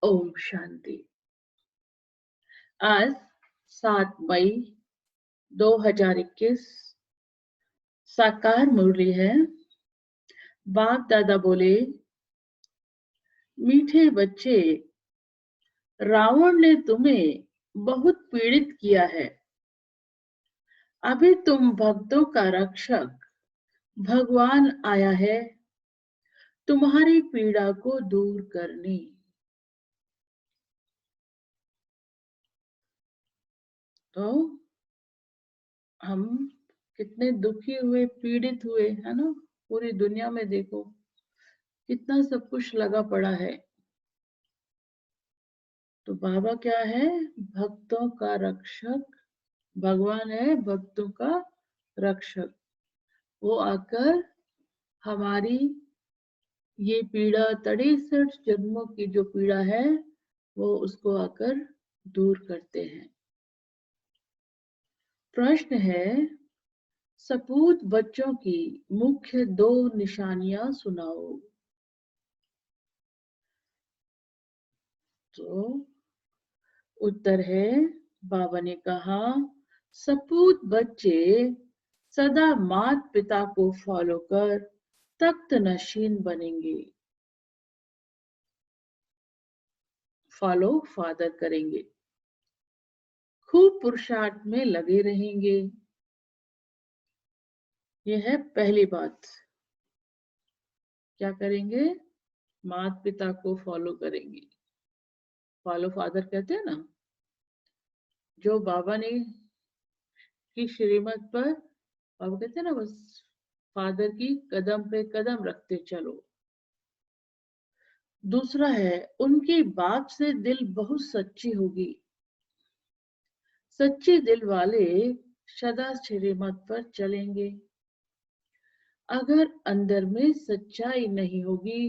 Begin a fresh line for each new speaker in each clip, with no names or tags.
ओम शांति। आज 7 मई 2021 साकार मुरली है। बाप दादा बोले, मीठे बच्चे, रावण ने तुम्हें बहुत पीड़ित किया है। अभी तुम भक्तों का रक्षक भगवान आया है तुम्हारी पीड़ा को दूर करने। तो हम कितने दुखी हुए, पीड़ित हुए, है ना। पूरी दुनिया में देखो कितना सब कुछ लगा पड़ा है। तो बाबा क्या है? भक्तों का रक्षक। भगवान है भक्तों का रक्षक। वो आकर हमारी ये पीड़ा, 63 जन्मों की जो पीड़ा है, वो उसको आकर दूर करते हैं। प्रश्न है, सपूत बच्चों की मुख्य 2 निशानियां सुनाओ। तो उत्तर है, बाबा ने कहा, सपूत बच्चे सदा मात पिता को फॉलो कर तख्त नशीन बनेंगे, फॉलो फादर करेंगे, खूब पुरुषार्थ में लगे रहेंगे। यह है पहली बात। क्या करेंगे? मात पिता को फॉलो करेंगे। फॉलो फादर कहते हैं ना, जो बाबा ने की श्रीमत पर, बाबा कहते हैं ना, बस फादर की कदम पे कदम रखते चलो। दूसरा है, उनकी बात से दिल बहुत सच्ची होगी। सच्चे दिल वाले सदा श्रीमत पर चलेंगे। अगर अंदर में सच्चाई नहीं होगी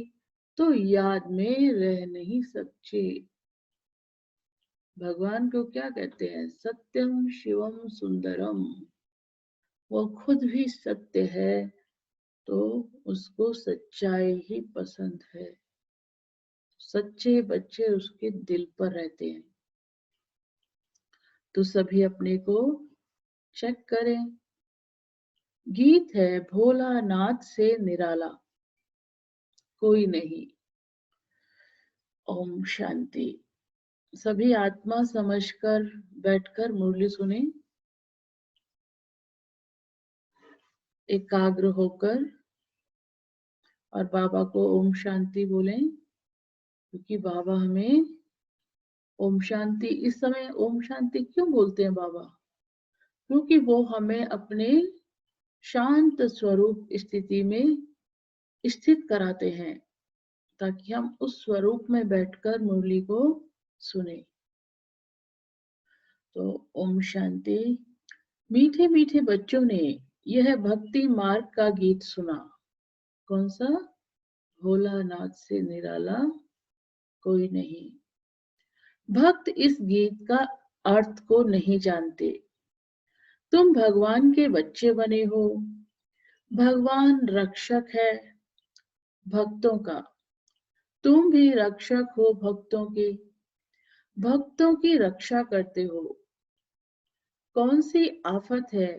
तो याद में रह नहीं सकते। भगवान को क्या कहते हैं? सत्यम शिवम सुंदरम। वो खुद भी सत्य है, तो उसको सच्चाई ही पसंद है। सच्चे बच्चे उसके दिल पर रहते हैं। तो सभी अपने को चेक करें। गीत है, भोलानाथ से निराला कोई नहीं। ओम शांति। सभी आत्मा समझकर बैठकर मुरली सुने, एकाग्र होकर, और बाबा को ओम शांति बोलें, क्योंकि बाबा हमें ओम शांति, इस समय ओम शांति क्यों बोलते हैं बाबा? क्योंकि वो हमें अपने शांत स्वरूप स्थिति में स्थित कराते हैं, ताकि हम उस स्वरूप में बैठकर मुरली को सुने। तो ओम शांति। मीठे मीठे बच्चों ने यह भक्ति मार्ग का गीत सुना। कौन सा? भोलानाथ से निराला कोई नहीं। भक्त इस गीत का अर्थ को नहीं जानते। तुम भगवान के बच्चे बने हो। भगवान रक्षक है भक्तों का। तुम भी रक्षक हो भक्तों के। भक्तों की रक्षा करते हो। कौन सी आफत है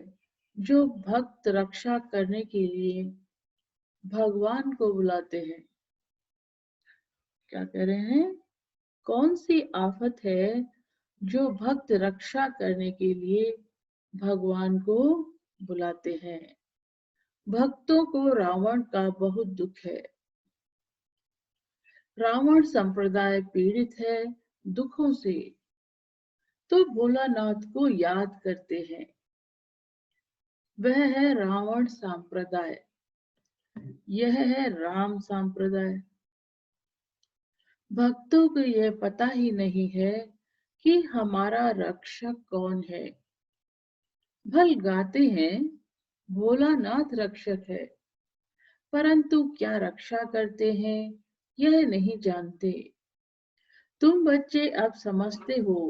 जो भक्त रक्षा करने के लिए भगवान को बुलाते हैं? क्या कह रहे हैं? कौन सी आफत है जो भक्त रक्षा करने के लिए भगवान को बुलाते हैं? भक्तों को रावण का बहुत दुख है। रावण संप्रदाय पीड़ित है दुखों से, तो भोलानाथ को याद करते हैं। वह है रावण संप्रदाय, यह है राम संप्रदाय। भक्तों को यह पता ही नहीं है कि हमारा रक्षक कौन है। भल गाते हैं भोलानाथ रक्षक है, परंतु क्या रक्षा करते हैं यह नहीं जानते। तुम बच्चे अब समझते हो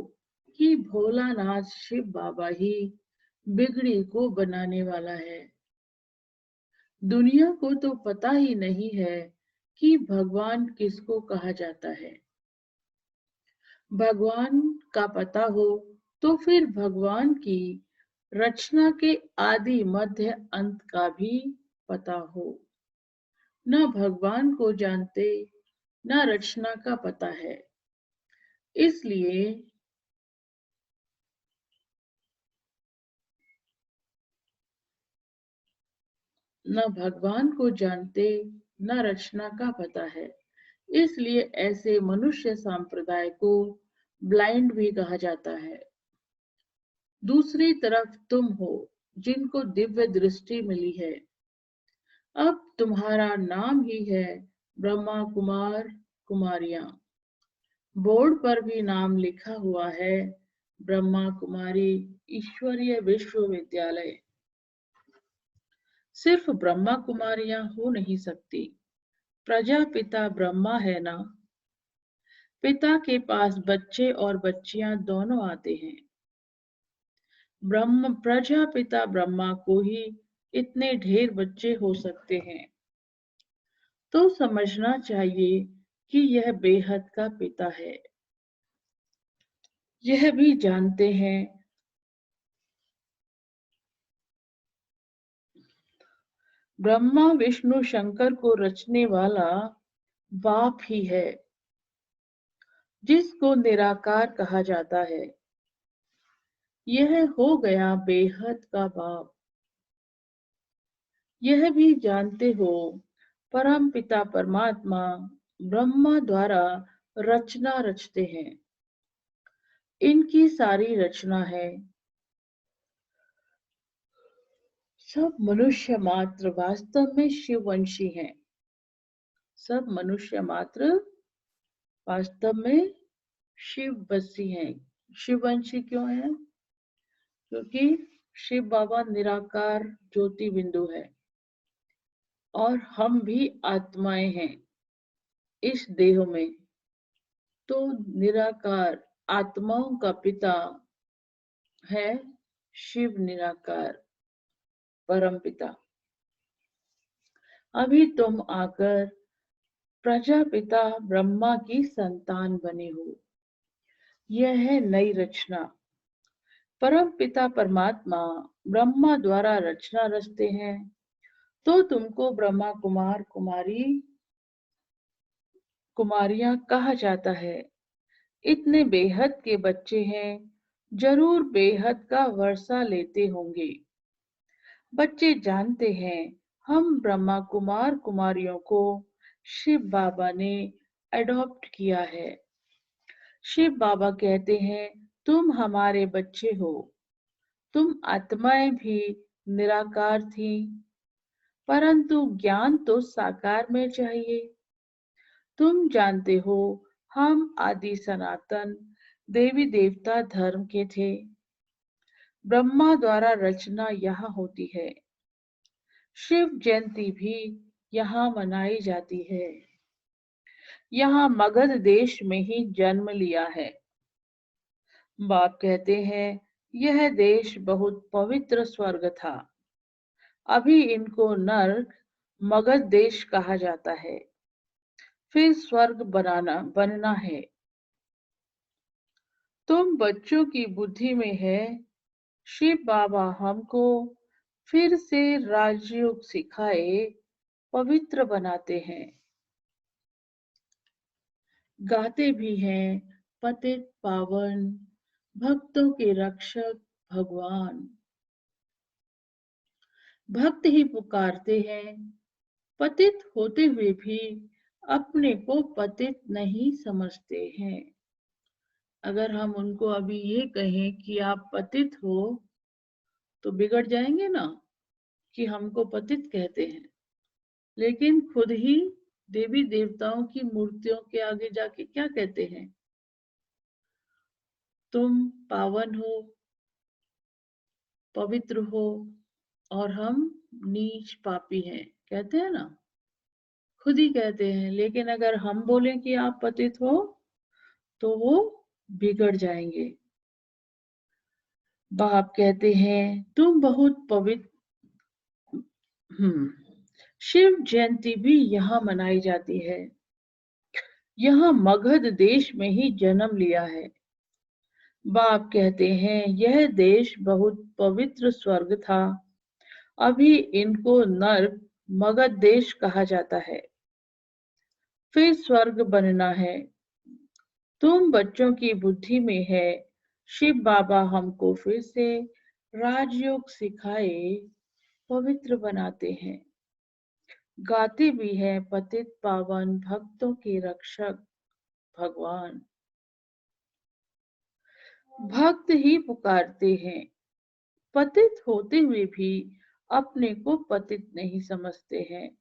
कि भोलानाथ शिव बाबा ही बिगड़ी को बनाने वाला है। दुनिया को तो पता ही नहीं है कि भगवान किसको कहा जाता है। भगवान का पता हो तो फिर भगवान की रचना के आदि मध्य अंत का भी पता हो। न भगवान को जानते न रचना का पता है, इसलिए न भगवान को जानते न रचना का पता है, इसलिए ऐसे मनुष्य संप्रदाय को ब्लाइंड भी कहा जाता है। दूसरी तरफ तुम हो जिनको दिव्य दृष्टि मिली है। अब तुम्हारा नाम ही है ब्रह्मा कुमार कुमारियां। बोर्ड पर भी नाम लिखा हुआ है ब्रह्मा कुमारी ईश्वरीय विश्वविद्यालय। सिर्फ ब्रह्मा कुमारियां हो नहीं सकती, प्रजापिता ब्रह्मा है ना। पिता के पास बच्चे और बच्चियां दोनों आते हैं। ब्रह्म प्रजापिता ब्रह्मा को ही इतने ढेर बच्चे हो सकते हैं, तो समझना चाहिए कि यह बेहद का पिता है। यह भी जानते हैं ब्रह्मा विष्णु शंकर को रचने वाला बाप ही है, जिसको निराकार कहा जाता है। यह हो गया बेहद का बाप। यह भी जानते हो परम पिता परमात्मा ब्रह्मा द्वारा रचना रचते हैं। इनकी सारी रचना है। सब मनुष्य मात्र वास्तव में शिववंशी हैं। सब मनुष्य मात्र वास्तव में शिववंशी हैं। शिववंशी क्यों है? क्योंकि शिव बाबा निराकार ज्योति बिंदु है और हम भी आत्माएं हैं इस देह में। तो निराकार आत्माओं का पिता है शिव निराकार परम पिता। अभी तुम आकर प्रजापिता ब्रह्मा की संतान बने हो। यह है नई रचना। परम पिता परमात्मा ब्रह्मा द्वारा रचना रचते हैं, तो तुमको ब्रह्मा कुमार कुमारी कुमारियां कहा जाता है। इतने बेहद के बच्चे हैं, जरूर बेहद का वर्षा लेते होंगे। बच्चे जानते हैं हम ब्रह्मा कुमार कुमारियों को शिव बाबा ने अडॉप्ट किया है। शिव बाबा कहते हैं तुम हमारे बच्चे हो। तुम आत्माएं भी निराकार थी, परंतु ज्ञान तो साकार में चाहिए। तुम जानते हो हम आदि सनातन देवी देवता धर्म के थे। ब्रह्मा द्वारा रचना यहाँ होती है। शिव जयंती भी यहाँ मनाई जाती है। यहाँ मगध देश में ही जन्म लिया है। बाप कहते हैं यह देश बहुत पवित्र स्वर्ग था। अभी इनको नर्क मगध देश कहा जाता है, फिर स्वर्ग बनना है। तुम बच्चों की बुद्धि में है शिव बाबा हमको फिर से राजयोग सिखाए पवित्र बनाते हैं। गाते भी हैं पतित पावन भक्तों के रक्षक भगवान। भक्त ही पुकारते हैं, पतित होते हुए भी अपने को पतित नहीं समझते हैं। अगर हम उनको अभी ये कहें कि आप पतित हो तो बिगड़ जाएंगे ना कि हमको पतित कहते हैं, लेकिन खुद ही देवी देवताओं की मूर्तियों के आगे जाके क्या कहते हैं? तुम पावन हो, पवित्र हो और हम नीच पापी हैं, कहते हैं ना, खुद ही कहते हैं। लेकिन अगर हम बोलें कि आप पतित हो तो वो बिगड़ जाएंगे। बाप कहते हैं तुम बहुत पवित्र। शिव जयंती भी यहाँ मनाई जाती है। यहाँ मगध देश में ही जन्म लिया है। बाप कहते हैं यह देश बहुत पवित्र स्वर्ग था, अभी इनको नर्क मगध देश कहा जाता है, फिर स्वर्ग बनना है। तुम बच्चों की बुद्धि में है, शिव बाबा हमको फिर से राजयोग सिखाए पवित्र बनाते हैं। गाते भी हैं पतित पावन भक्तों के रक्षक भगवान। भक्त ही पुकारते हैं, पतित होते हुए भी अपने को पतित नहीं समझते हैं।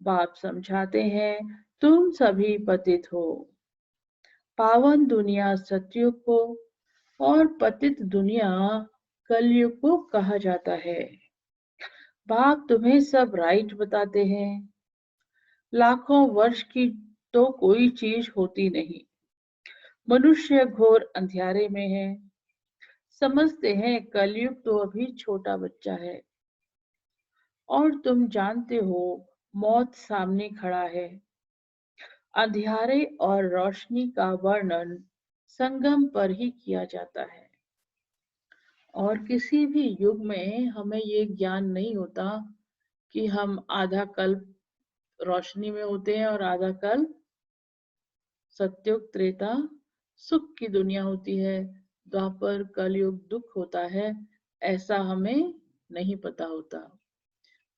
बाप समझाते हैं तुम सभी पतित हो। पावन दुनिया सतयुग को और पतित दुनिया कलयुग को कहा जाता है। बाप तुम्हें सब राइट बताते हैं। लाखों वर्ष की तो कोई चीज होती नहीं। मनुष्य घोर अंधियारे में है। समझते हैं कलयुग तो अभी छोटा बच्चा है, और तुम जानते हो मौत सामने खड़ा है। अंधियारे और रोशनी का वर्णन संगम पर ही किया जाता है, और किसी भी युग में हमें ये ज्ञान नहीं होता कि हम आधा कल्प रोशनी में होते हैं और आधा कल्प सत्युग त्रेता सुख की दुनिया होती है, द्वापर कलयुग दुख होता है, ऐसा हमें नहीं पता होता।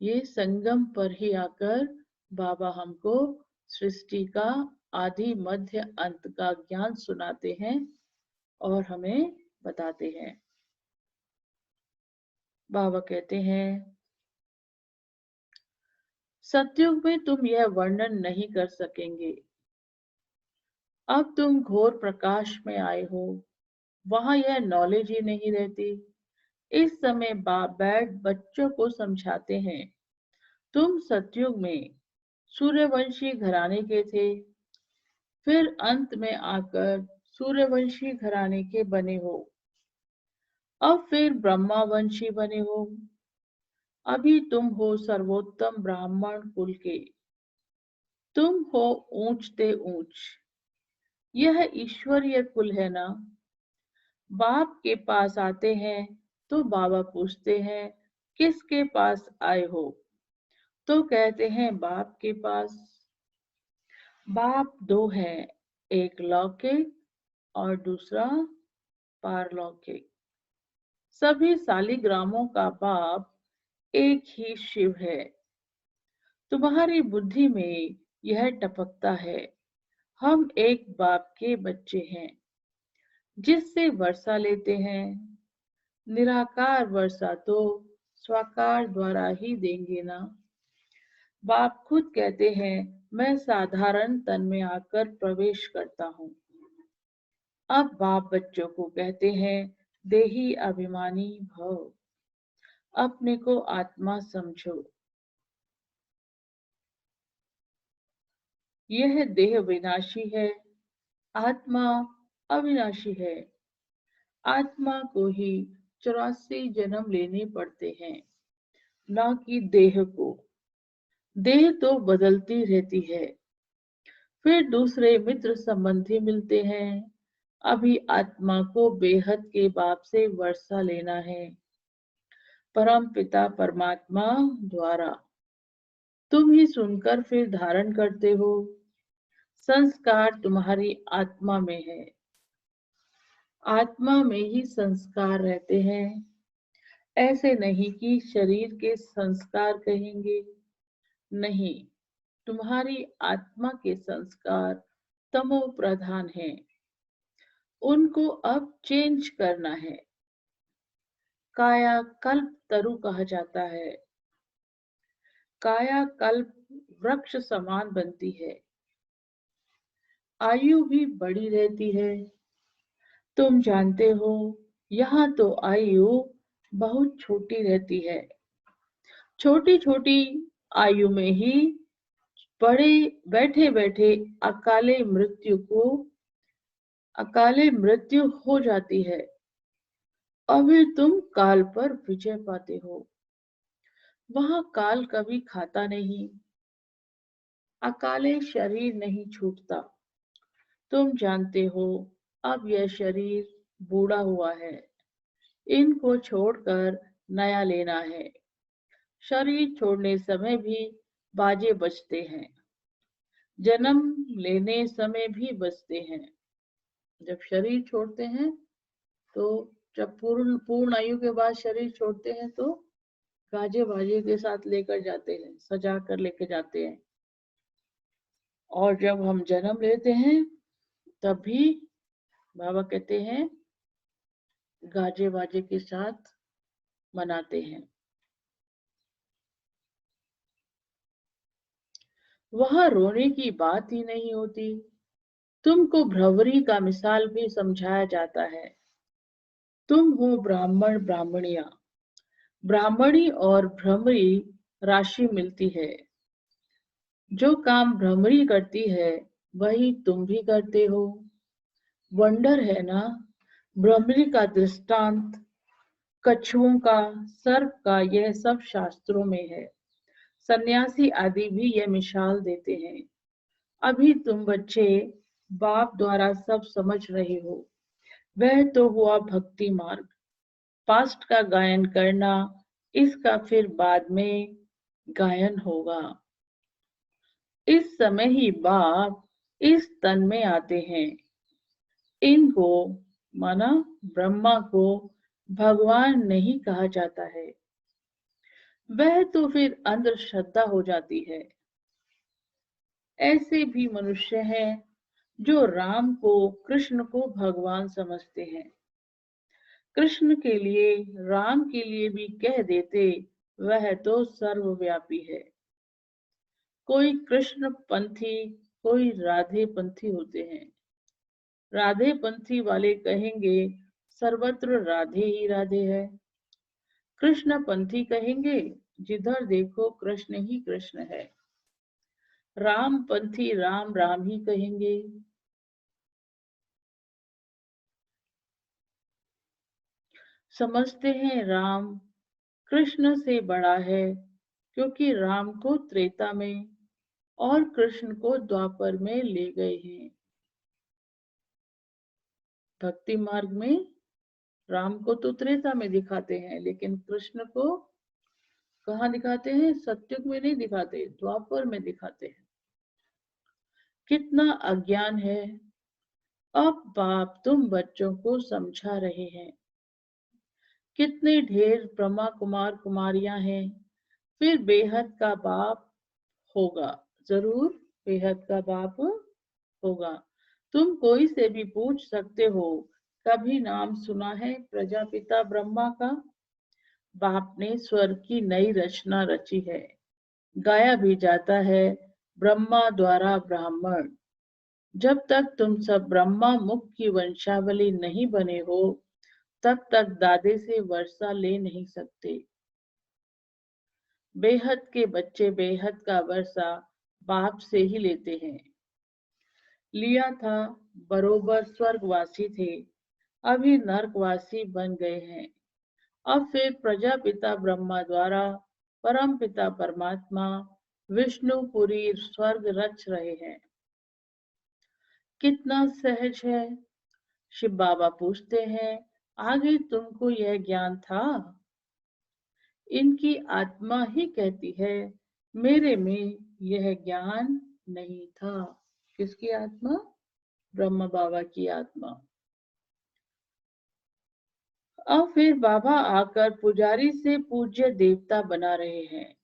ये संगम पर ही आकर बाबा हमको सृष्टि का आदि मध्य अंत का ज्ञान सुनाते हैं और हमें बताते हैं। बाबा कहते हैं सतयुग में तुम यह वर्णन नहीं कर सकेंगे। अब तुम घोर प्रकाश में आए हो, वहां यह नॉलेज ही नहीं रहती। इस समय बाप बैठ बच्चों को समझाते हैं तुम सतयुग में सूर्यवंशी घराने के थे, फिर अंत में आकर सूर्यवंशी घराने के बने हो, अब फिर ब्रह्मावंशी बने हो। अभी तुम हो सर्वोत्तम ब्राह्मण कुल के, तुम हो ऊंचते ऊंच। यह ईश्वरीय कुल है ना। बाप के पास आते हैं तो बाबा पूछते हैं किसके पास आए हो, तो कहते हैं बाप के पास। बाप दो हैं, एक लौकिक और दूसरा पारलौकिक। सभी सालिग्रामों का बाप एक ही शिव है। तुम्हारी बुद्धि में यह टपकता है हम एक बाप के बच्चे हैं, जिससे वर्षा लेते हैं। निराकार वर्षा तो स्वाकार द्वारा ही देंगे ना। बाप खुद कहते हैं मैं साधारण तन में आकर प्रवेश करता हूँ। अब बाप बच्चों को कहते हैं देही अभिमानी भव, अपने को आत्मा समझो। यह देह विनाशी है, आत्मा अविनाशी है। आत्मा को ही 84 जन्म लेने पड़ते हैं, न कि देह को। देह तो बदलती रहती है, फिर दूसरे मित्र संबंधी मिलते हैं। अभी आत्मा को बेहद के बाप से वर्षा लेना है, परम पिता परमात्मा द्वारा। तुम ही सुनकर फिर धारण करते हो। संस्कार तुम्हारी आत्मा में है, आत्मा में ही संस्कार रहते हैं। ऐसे नहीं कि शरीर के संस्कार कहेंगे, नहीं, तुम्हारी आत्मा के संस्कार तमो प्रधान हैं, उनको अब चेंज करना है। काया कल्प तरु कहा जाता है। काया कल्प वृक्ष समान बनती है, आयु भी बड़ी रहती है। तुम जानते हो यहाँ तो आयु बहुत छोटी रहती है। छोटी छोटी आयु में ही बड़े बैठे बैठे अकाले मृत्यु हो जाती है। अभी तुम काल पर विजय पाते हो। वहां काल कभी खाता नहीं, अकाले शरीर नहीं छूटता। तुम जानते हो अब यह शरीर बूढ़ा हुआ है, इनको छोड़कर नया लेना है। शरीर छोड़ने समय भी बाजे बजते हैं, जन्म लेने समय भी बजते हैं। जब शरीर छोड़ते हैं तो जब पूर्ण आयु के बाद शरीर छोड़ते हैं तो गाजे बाजे के साथ लेकर जाते हैं, सजा कर लेके जाते हैं। और जब हम जन्म लेते हैं तब भी बाबा कहते हैं गाजे बाजे के साथ मनाते हैं। वहां रोने की बात ही नहीं होती। तुमको भ्रमरी का मिसाल भी समझाया जाता है। तुम हो ब्राह्मण ब्राह्मणिया, ब्राह्मणी और भ्रमरी राशि मिलती है। जो काम भ्रमरी करती है वही तुम भी करते हो। वंडर है ना। भ्रमरी का दृष्टांत कछुओं का, सर्प का, यह सब शास्त्रों में है। सन्यासी आदि भी यह मिसाल देते हैं। अभी तुम बच्चे बाप द्वारा सब समझ रहे हो। वह तो हुआ भक्ति मार्ग। पास्ट का गायन करना, इसका फिर बाद में गायन होगा। इस समय ही बाप इस तन में आते हैं। इनको माना ब्रह्मा को भगवान नहीं कहा जाता है। वह तो फिर अंधश्रद्धा हो जाती है। ऐसे भी मनुष्य हैं जो राम को, कृष्ण को भगवान समझते हैं। कृष्ण के लिए, राम के लिए भी कह देते वह तो सर्वव्यापी है। कोई कृष्ण पंथी, कोई राधे पंथी होते हैं। राधे पंथी वाले कहेंगे सर्वत्र राधे ही राधे है। कृष्ण पंथी कहेंगे जिधर देखो कृष्ण ही कृष्ण है। राम पंथी राम राम ही कहेंगे। समझते हैं राम कृष्ण से बड़ा है, क्योंकि राम को त्रेता में और कृष्ण को द्वापर में ले गए हैं। भक्ति मार्ग में राम को तो त्रेता में दिखाते हैं, लेकिन कृष्ण को कहाँ दिखाते हैं? सत्युग में नहीं दिखाते, द्वापर में दिखाते हैं। कितना अज्ञान है। अब बाप तुम बच्चों को समझा रहे हैं। कितने ढेर ब्रह्मा कुमार कुमारियां हैं। फिर बेहद का बाप होगा, जरूर बेहद का बाप होगा। तुम कोई से भी पूछ सकते हो, कभी नाम सुना है प्रजापिता ब्रह्मा का? बाप ने स्वर्ग की नई रचना रची है। गाया भी जाता है ब्रह्मा द्वारा ब्राह्मण। जब तक तुम सब ब्रह्मा मुख की वंशावली नहीं बने हो, तब तक दादे से वर्षा ले नहीं सकते। बेहद के बच्चे बेहद का वर्षा बाप से ही लेते हैं। लिया था, बरोबर स्वर्गवासी थे, अभी नरकवासी बन गए हैं। अब फिर प्रजापिता ब्रह्मा द्वारा परम पिता परमात्मा विष्णुपुरी स्वर्ग रच रहे हैं। कितना सहज है। शिव बाबा पूछते हैं, आगे तुमको यह ज्ञान था? इनकी आत्मा ही कहती है, मेरे में यह ज्ञान नहीं था। किसकी आत्मा? ब्रह्मा बाबा की आत्मा। अब फिर बाबा आकर पुजारी से पूज्य देवता बना रहे हैं।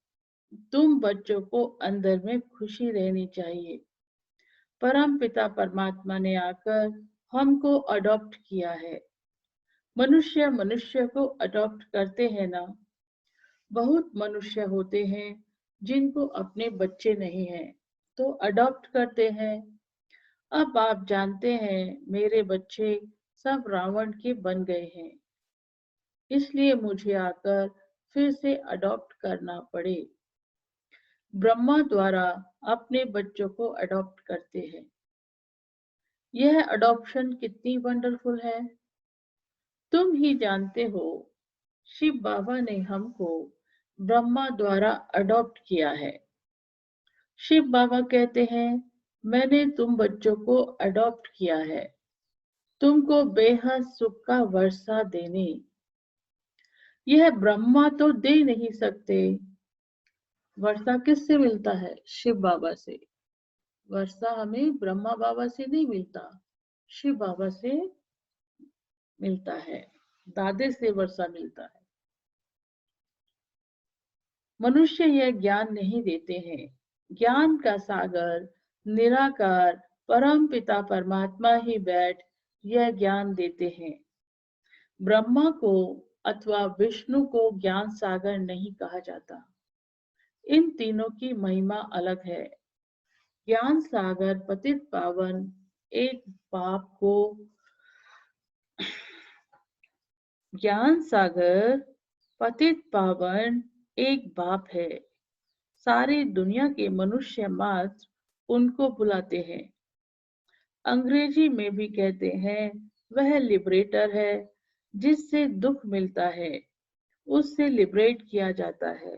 तुम बच्चों को अंदर में खुशी रहनी चाहिए। परम पिता परमात्मा ने आकर हमको अडॉप्ट किया है। मनुष्य मनुष्य को अडॉप्ट करते हैं ना। बहुत मनुष्य होते हैं जिनको अपने बच्चे नहीं हैं, तो अडॉप्ट करते हैं। अब आप जानते हैं मेरे बच्चे सब रावण के बन गए हैं, इसलिए मुझे आकर फिर से अडॉप्ट करना पड़े। ब्रह्मा द्वारा अपने बच्चों को अडॉप्ट करते हैं। यह अडॉप्शन कितनी वंडरफुल है। तुम ही जानते हो, शिव बाबा ने हमको ब्रह्मा द्वारा अडॉप्ट किया है। शिव बाबा कहते हैं, मैंने तुम बच्चों को अडॉप्ट किया है तुमको बेहद सुख का वर्षा देने। यह ब्रह्मा तो दे नहीं सकते। वर्षा किससे मिलता है? शिव बाबा से। वर्षा हमें ब्रह्मा बाबा से नहीं मिलता, शिव बाबा से मिलता है। दादे से वर्षा मिलता है। मनुष्य यह ज्ञान नहीं देते हैं। ज्ञान का सागर निराकार परम पिता परमात्मा ही बैठ यह ज्ञान देते हैं। ब्रह्मा को अथवा विष्णु को ज्ञान सागर नहीं कहा जाता। इन तीनों की महिमा अलग है। ज्ञान सागर पतित पावन एक बाप को ज्ञान सागर पतित पावन एक बाप है। सारी दुनिया के मनुष्य मात्र उनको बुलाते हैं। अंग्रेजी में भी कहते हैं वह लिबरेटर है। जिससे दुख मिलता है उससे लिबरेट किया जाता है।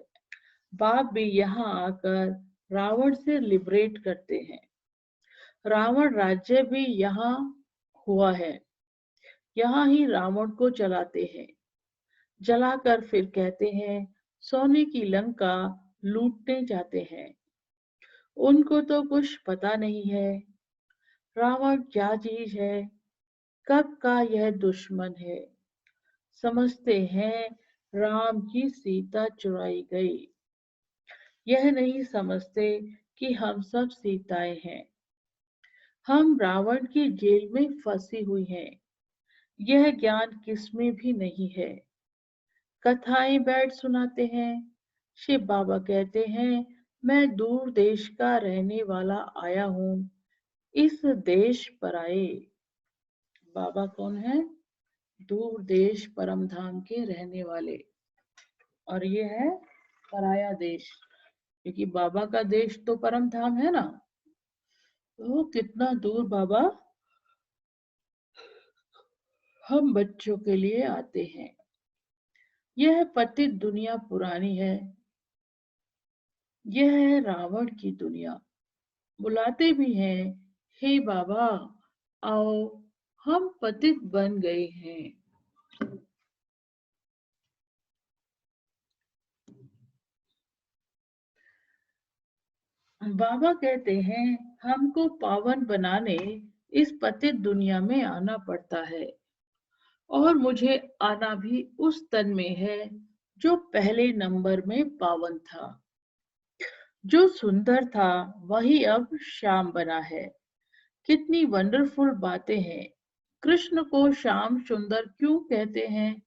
बाप भी यहाँ आकर रावण से लिबरेट करते हैं। रावण राज्य भी यहाँ हुआ है। यहाँ ही रावण को जलाते हैं। जलाकर फिर कहते हैं सोने की लंका लूटने जाते हैं। उनको तो कुछ पता नहीं है रावण क्या चीज है, कब का यह दुश्मन है। समझते हैं राम की सीता चुराई गई। यह नहीं समझते कि हम सब सीताएं हैं। हम रावण की जेल में फंसी हुई हैं। यह ज्ञान किसमें भी नहीं है। कथाएं बैठ सुनाते हैं। शिव बाबा कहते हैं मैं दूर देश का रहने वाला आया हूँ इस देश पर आए। बाबा कौन है? दूर देश परम धाम के रहने वाले। और ये है पराया देश, क्योंकि बाबा का देश तो परम धाम है ना। तो कितना दूर बाबा हम बच्चों के लिए आते हैं। यह पतित दुनिया पुरानी है। यह है रावण की दुनिया। बुलाते भी हैं हे बाबा आओ हम पतित बन गए हैं। बाबा कहते हैं हमको पावन बनाने इस पतित दुनिया में आना पड़ता है। और मुझे आना भी उस तन में है जो पहले नंबर में पावन था। जो सुंदर था वही अब श्याम बना है। कितनी वंडरफुल बातें हैं। कृष्ण को श्याम सुंदर क्यों कहते हैं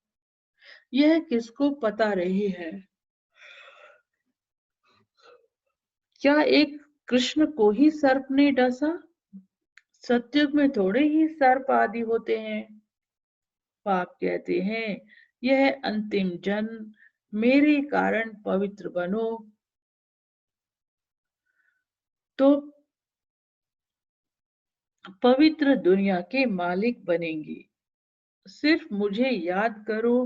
यह किसको पता नहीं है। क्या एक कृष्ण को ही सर्प ने डसा? सत्युग में थोड़े ही सर्प आदि होते हैं। पाप कहते हैं यह अंतिम जन्म मेरे कारण पवित्र बनो तो पवित्र दुनिया के मालिक बनेंगे। सिर्फ मुझे याद करो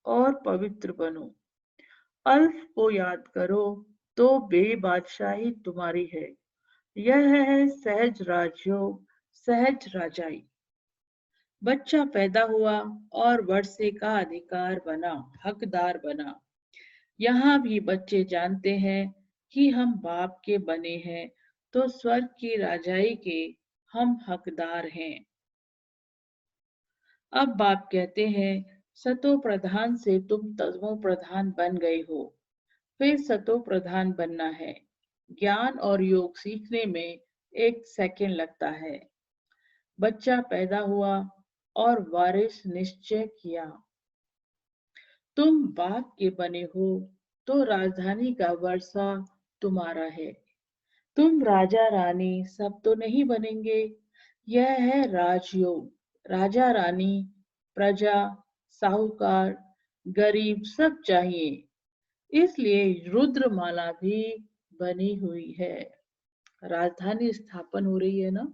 और पवित्र बनो। अल्फ को याद करो तो बेबादशाही तुम्हारी है। यह है सहज राजयोग, सहज राजाई। बच्चा पैदा हुआ और वर्षे का अधिकार बना, हकदार बना। यहाँ भी बच्चे जानते हैं कि हम बाप के बने हैं तो स्वर्ग की राजाई के हम हकदार हैं। अब बाप कहते हैं सतो प्रधान से तुम तमो प्रधान बन गए हो, फिर सतो प्रधान बनना है। ज्ञान और योग सीखने में 1 सेकंड लगता है। बच्चा पैदा हुआ और वारिस निश्चय किया। तुम बाप के बने हो तो राजधानी का वर्षा तुम्हारा है। तुम राजा रानी सब तो नहीं बनेंगे। यह है राजयोग। राजा रानी प्रजा साहूकार गरीब सब चाहिए। इसलिए रुद्रमाला भी बनी हुई है। राजधानी स्थापन हो रही है ना,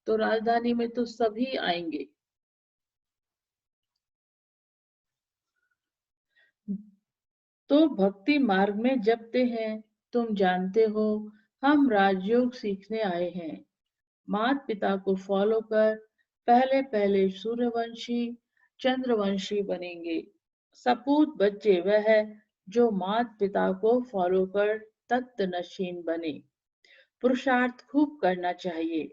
तो राजधानी में तो सभी आएंगे। तो भक्ति मार्ग में जपते हैं। तुम जानते हो हम राजयोग सीखने आए हैं। माता पिता को फॉलो कर पहले पहले सूर्यवंशी चंद्रवंशी बनेंगे। सपूत बच्चे वह है जो माता पिता को फॉलो कर तख्त नशीन बने। पुरुषार्थ खूब करना चाहिए।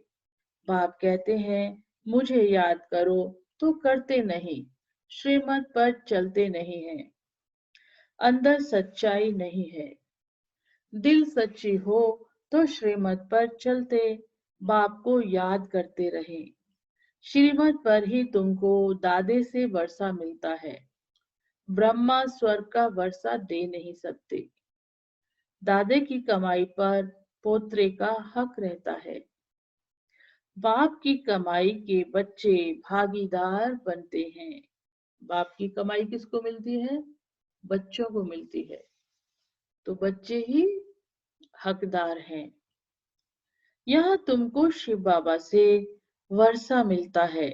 बाप कहते हैं मुझे याद करो तो करते नहीं, श्रीमत पर चलते नहीं हैं। अंदर सच्चाई नहीं है। दिल सच्ची हो तो श्रीमत पर चलते, बाप को याद करते रहे। श्रीमत पर ही तुमको दादे से वर्षा मिलता है। ब्रह्मा स्वर्ग का वर्षा दे नहीं सकते। दादे की कमाई पर पोत्रे का हक रहता है। बाप की कमाई के बच्चे भागीदार बनते हैं। बाप की कमाई किसको मिलती है? बच्चों को मिलती है, तो बच्चे ही हकदार हैं। यहाँ तुमको शिव बाबा से वर्षा मिलता है।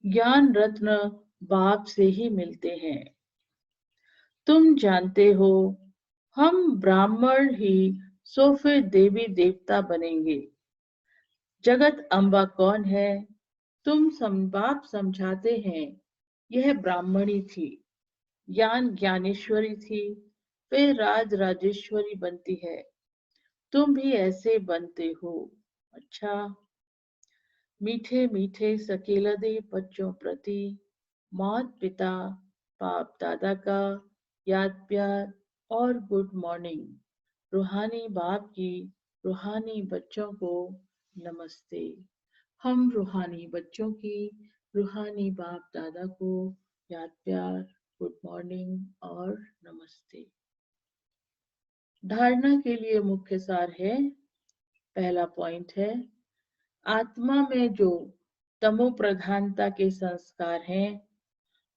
ज्ञान रत्न बाप से ही मिलते हैं। तुम जानते हो हम ब्राह्मण ही सो फिर देवी देवता बनेंगे। जगत अम्बा कौन है? बाप समझाते हैं यह ब्राह्मणी थी, ज्ञान ज्ञानेश्वरी थी, फिर राज राजेश्वरी बनती है। तुम भी ऐसे बनते हो। अच्छा। मीठे मीठे सकेलदे बच्चों प्रति माता पिता बाप दादा का याद प्यार और गुड मॉर्निंग। रूहानी बाप की रूहानी बच्चों को नमस्ते। हम रूहानी बच्चों की रूहानी बाप दादा को याद प्यार, गुड मॉर्निंग और नमस्ते। धारणा के लिए मुख्य सार है। पहला पॉइंट है, आत्मा में जो तमो प्रधानता के संस्कार हैं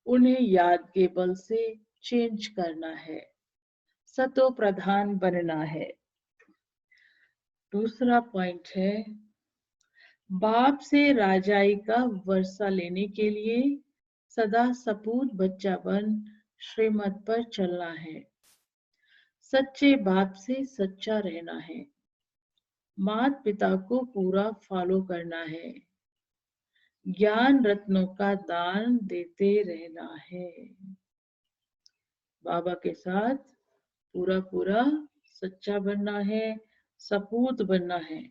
उन्हें याद के बल से चेंज करना है, सतो प्रधान बनना है। दूसरा पॉइंट है, बाप से राजाई का वर्षा लेने के लिए सदा सपूत बच्चा बन श्रीमत पर चलना है। सच्चे बाप से सच्चा रहना है। माता पिता को पूरा फॉलो करना है। ज्ञान रत्नों का दान देते रहना है। बाबा के साथ पूरा पूरा सच्चा बनना है, सपूत बनना है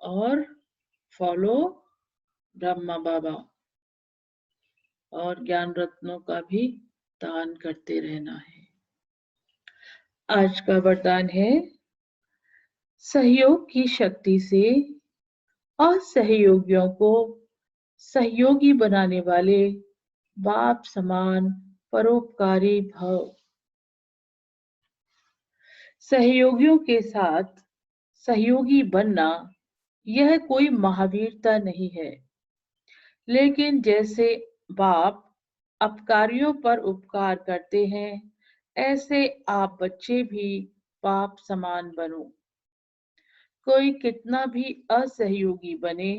और फॉलो ब्रह्मा बाबा और ज्ञान रत्नों का भी दान करते रहना है। आज का वरदान है, सहयोग की शक्ति से असहयोगियों को सहयोगी बनाने वाले बाप समान परोपकारी भव। सहयोगियों के साथ सहयोगी बनना यह कोई महावीरता नहीं है, लेकिन जैसे बाप अपकारियों पर उपकार करते हैं, ऐसे आप बच्चे भी बाप समान बनो। कोई कितना भी असहयोगी बने,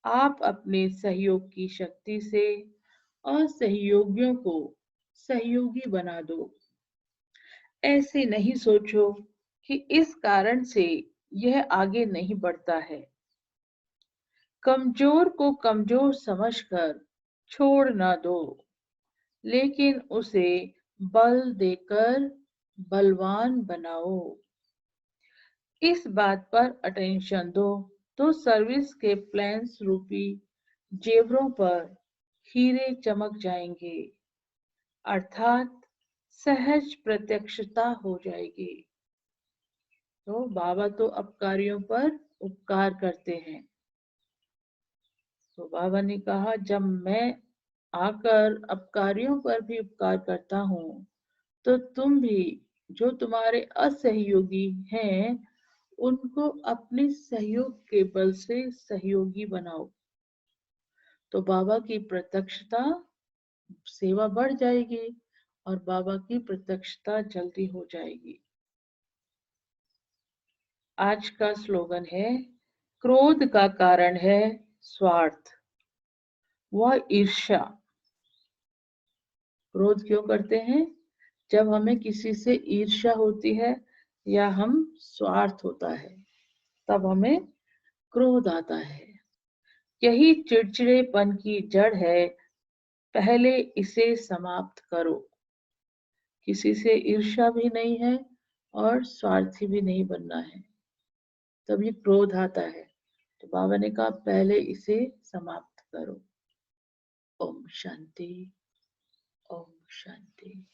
आप अपने सहयोग की शक्ति से असहयोगियों को सहयोगी बना दो। ऐसे नहीं सोचो कि इस कारण से यह आगे नहीं बढ़ता है। कमजोर को कमजोर समझकर छोड़ ना दो, लेकिन उसे बल देकर बलवान बनाओ। इस बात पर अटेंशन दो तो सर्विस के प्लान्स रूपी जेवरों पर हीरे चमक जाएंगे, अर्थात सहज प्रत्यक्षता हो जाएगी। तो बाबा तो अपकारियों पर उपकार करते हैं। तो बाबा ने कहा, जब मैं आकर अपकारियों पर भी उपकार करता हूँ, तो तुम भी जो तुम्हारे असहयोगी हैं उनको अपने सहयोग के बल से सहयोगी बनाओ। तो बाबा की प्रत्यक्षता, सेवा बढ़ जाएगी और बाबा की प्रत्यक्षता जल्दी हो जाएगी। आज का स्लोगन है, क्रोध का कारण है स्वार्थ व ईर्ष्या। क्रोध क्यों करते हैं? जब हमें किसी से ईर्ष्या होती है या हम स्वार्थ होता है। तब हमें क्रोध आता है। यही चिड़चिड़ेपन की जड़ है, पहले इसे समाप्त करो। किसी से ईर्ष्या भी नहीं है और स्वार्थी भी नहीं बनना है, तभी क्रोध आता है। तो बाबा ने कहा पहले इसे समाप्त करो। ओम शांति, ओम शांति।